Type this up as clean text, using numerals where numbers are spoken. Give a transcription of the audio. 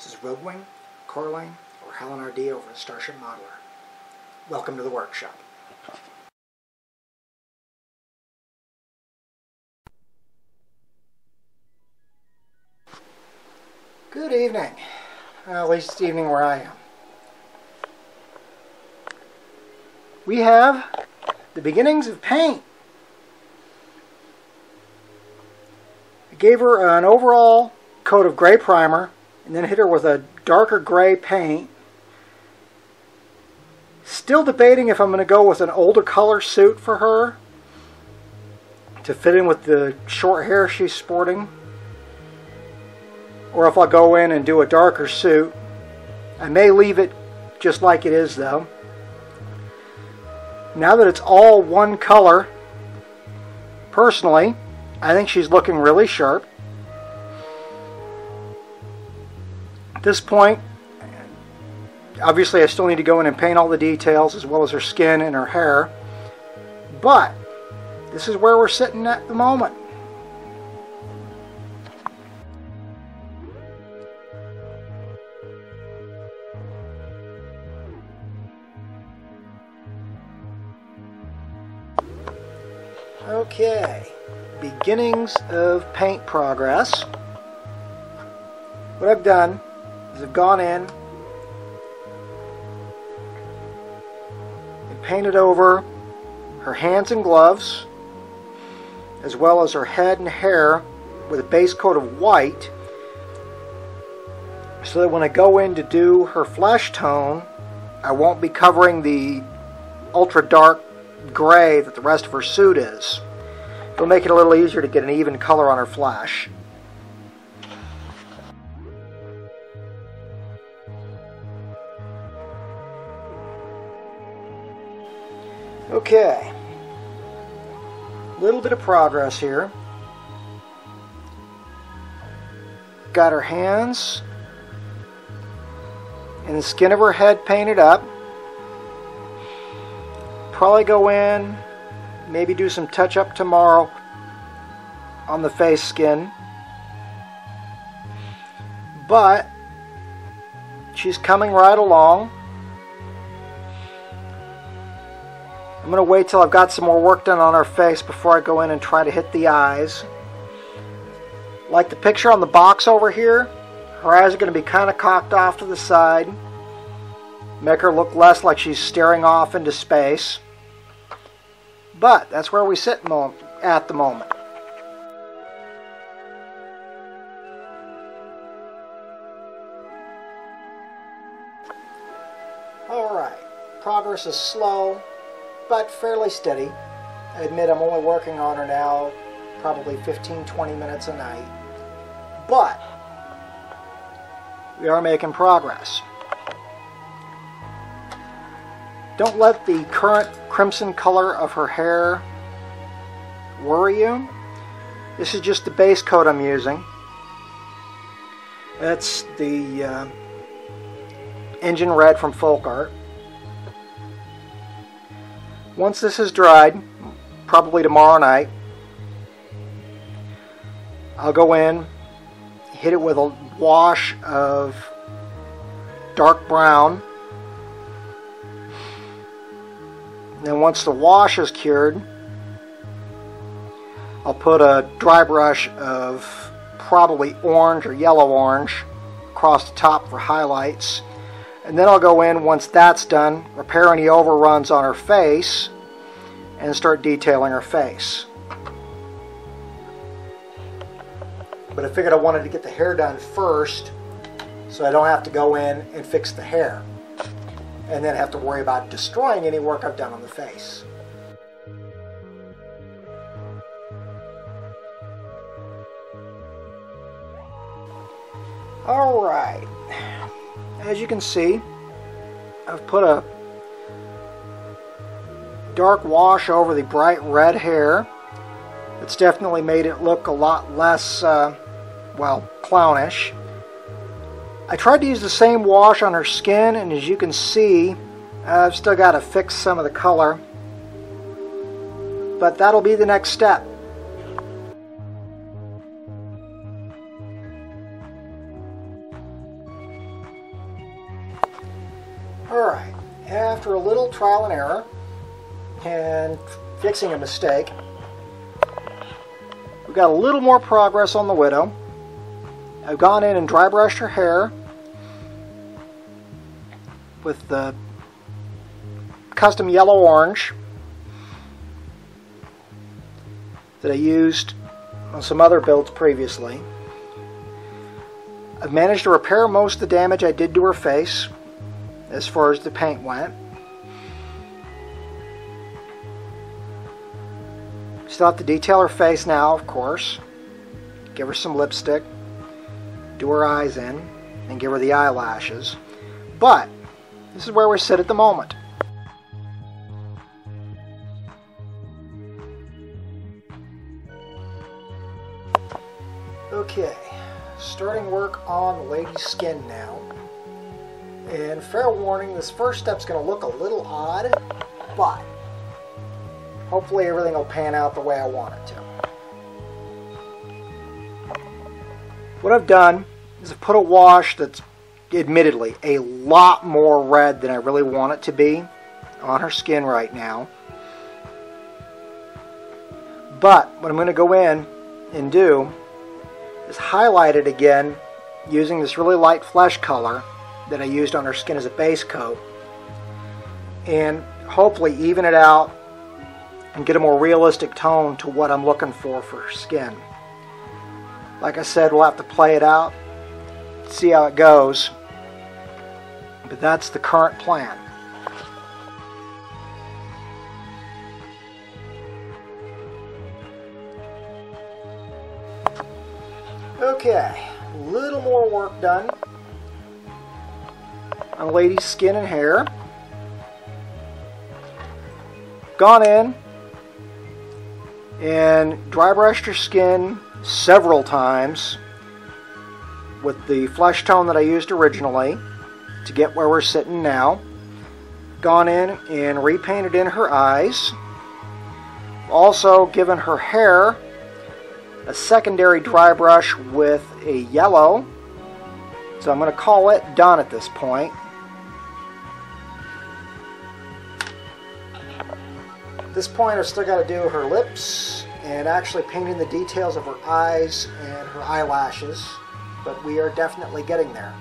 This is Rogue Wing, Coraline, or Helen RD over at Starship Modeler. Welcome to the workshop. Good evening. At least it's evening where I am. We have the beginnings of paint. I gave her an overall coat of gray primer and then hit her with a darker gray paint. Still debating if I'm going to go with an older color suit for her to fit in with the short hair she's sporting, or if I'll go in and do a darker suit. I may leave it just like it is though. Now that it's all one color, personally, I think she's looking really sharp. At this point, obviously I still need to go in and paint all the details as well as her skin and her hair, but this is where we're sitting at the moment. Okay, beginnings of paint progress. What I've done is I've gone in and painted over her hands and gloves, as well as her head and hair with a base coat of white, so that when I go in to do her flesh tone, I won't be covering the ultra dark gray that the rest of her suit is. It'll make it a little easier to get an even color on her flesh. Okay, a little bit of progress here. Got her hands and the skin of her head painted up. Probably go in, maybe do some touch-up tomorrow on the face skin. But she's coming right along. I'm going to wait till I've got some more work done on her face before I go in and try to hit the eyes. Like the picture on the box over here, her eyes are going to be kind of cocked off to the side. Make her look less like she's staring off into space. But that's where we sit at the moment. Alright, progress is slow, but fairly steady. I admit I'm only working on her now probably 15-20 minutes a night. But we are making progress. Don't let the current crimson color of her hair worry you. This is just the base coat I'm using. That's the engine red from Folk Art. Once this is dried, probably tomorrow night, I'll go in, hit it with a wash of dark brown. Then once the wash is cured, I'll put a dry brush of probably orange or yellow orange across the top for highlights. And then I'll go in, once that's done, repair any overruns on her face and start detailing her face. But I figured I wanted to get the hair done first so I don't have to go in and fix the hair and then have to worry about destroying any work I've done on the face. Alright, as you can see, I've put a dark wash over the bright red hair. It's definitely made it look a lot less, well, clownish. I tried to use the same wash on her skin, and as you can see, I've still got to fix some of the color. But that'll be the next step. after a little trial and error and fixing a mistake, we've got a little more progress on the widow. I've gone in and dry brushed her hair with the custom yellow-orange that I used on some other builds previously. I've managed to repair most of the damage I did to her face as far as the paint went. Still have to detail her face now, of course. Give her some lipstick, do her eyes in, and give her the eyelashes. But this is where we sit at the moment. Okay, starting work on the lady's skin now. And fair warning, this first step's going to look a little odd, but hopefully everything will pan out the way I want it to. What I've done is I've put a wash that's admittedly a lot more red than I really want it to be on her skin right now. But what I'm going to go in and do is highlight it again using this really light flesh color that I used on her skin as a base coat, and hopefully even it out and get a more realistic tone to what I'm looking for her skin. Like I said, we'll have to play it out, see how it goes, but that's the current plan. Okay, a little more work done on the lady's skin and hair. Gone in and dry brushed her skin several times with the flesh tone that I used originally to get where we're sitting now. Gone in and repainted in her eyes. Also given her hair a secondary dry brush with a yellow. So I'm going to call it done at this point. At this point I've still got to do her lips and actually painting the details of her eyes and her eyelashes, but we are definitely getting there.